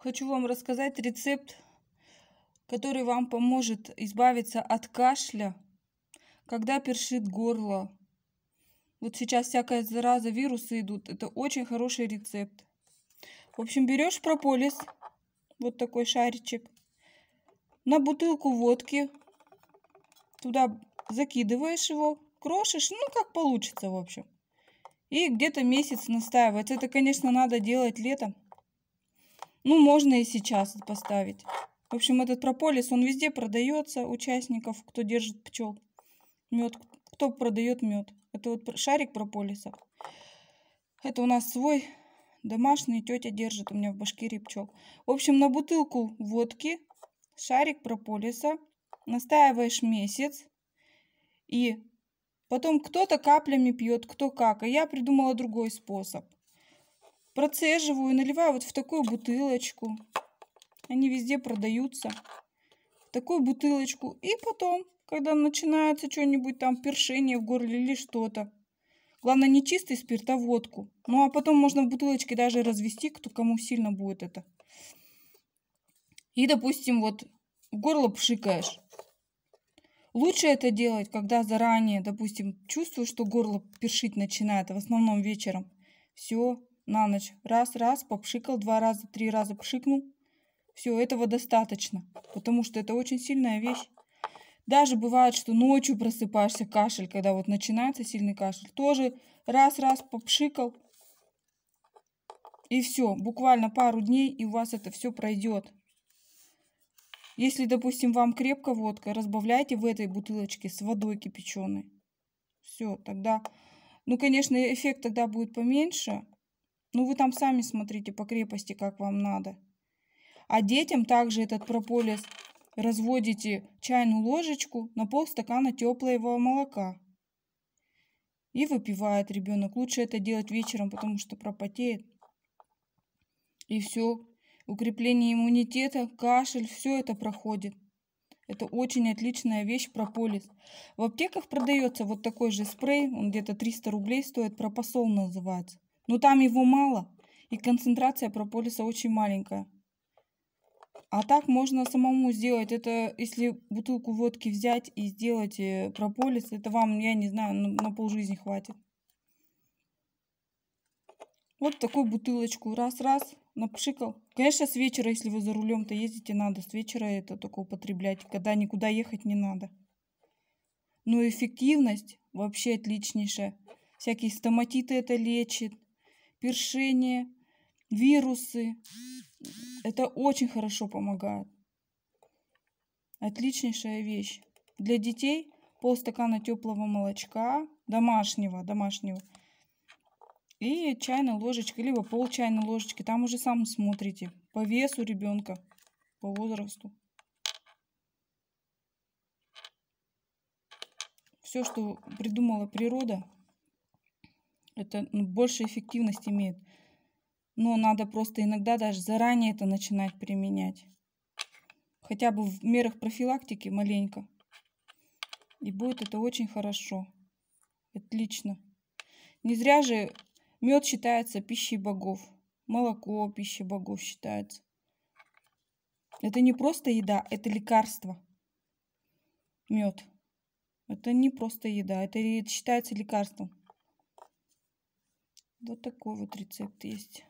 Хочу вам рассказать рецепт, который вам поможет избавиться от кашля, когда першит горло. Вот сейчас всякая зараза, вирусы идут. Это очень хороший рецепт. В общем, берешь прополис, вот такой шаричек, на бутылку водки, туда закидываешь его, крошишь, ну как получится, в общем. И где-то месяц настаивать. Это, конечно, надо делать летом. Ну, можно и сейчас поставить. В общем, этот прополис, он везде продается участников, кто держит пчел. Мед, кто продает мед. Это вот шарик прополиса. Это у нас свой домашний, тетя держит у меня в Башкирии пчел. В общем, на бутылку водки шарик прополиса настаиваешь месяц. И потом кто-то каплями пьет, кто как. А я придумала другой способ. Процеживаю, наливаю вот в такую бутылочку. Они везде продаются. Такую бутылочку. И потом, когда начинается что-нибудь там, першение в горле или что-то. Главное, не чистый спирт, а водку. Ну, а потом можно в бутылочке даже развести, кто кому сильно будет это. И, допустим, вот в горло пшикаешь. Лучше это делать, когда заранее, допустим, чувствую, что горло першить начинает, а в основном вечером. Все, на ночь. Раз, попшикал, 2 раза, 3 раза пшикнул. Все, этого достаточно, потому что это очень сильная вещь. Даже бывает, что ночью просыпаешься, кашель, когда вот начинается сильный кашель. Тоже раз попшикал. И все, буквально пару дней, и у вас это все пройдет. Если, допустим, вам крепко водка, разбавляйте в этой бутылочке с водой кипяченой. Все, тогда, ну, конечно, эффект тогда будет поменьше. Но вы там сами смотрите по крепости, как вам надо. А детям также этот прополис разводите чайную ложечку на полстакана теплого молока. И выпивает ребенок. Лучше это делать вечером, потому что пропотеет. И все. Укрепление иммунитета, кашель, все это проходит. Это очень отличная вещь, прополис. В аптеках продается вот такой же спрей. Он где-то 300 рублей стоит. Пропосол называется. Но там его мало. И концентрация прополиса очень маленькая. А так можно самому сделать. Это если бутылку водки взять и сделать прополис, это вам, я не знаю, на полжизни хватит. Вот такую бутылочку. Раз, напшикал. Конечно, с вечера, если вы за рулем-то ездите, надо с вечера это только употреблять, когда никуда ехать не надо. Но эффективность вообще отличнейшая. Всякие стоматиты это лечит, першение, вирусы. Это очень хорошо помогает. Отличнейшая вещь. Для детей полстакана теплого молочка, домашнего. И чайная ложечка, либо пол чайной ложечки. Там уже сам смотрите. По весу ребенка, по возрасту. Все, что придумала природа, это больше эффективность имеет. Но надо просто иногда даже заранее это начинать применять. Хотя бы в мерах профилактики маленько. И будет это очень хорошо. Отлично. Не зря же мед считается пищей богов. Молоко пищей богов считается. Это не просто еда, это лекарство. Мед. Это не просто еда, это считается лекарством. Вот такой вот рецепт есть.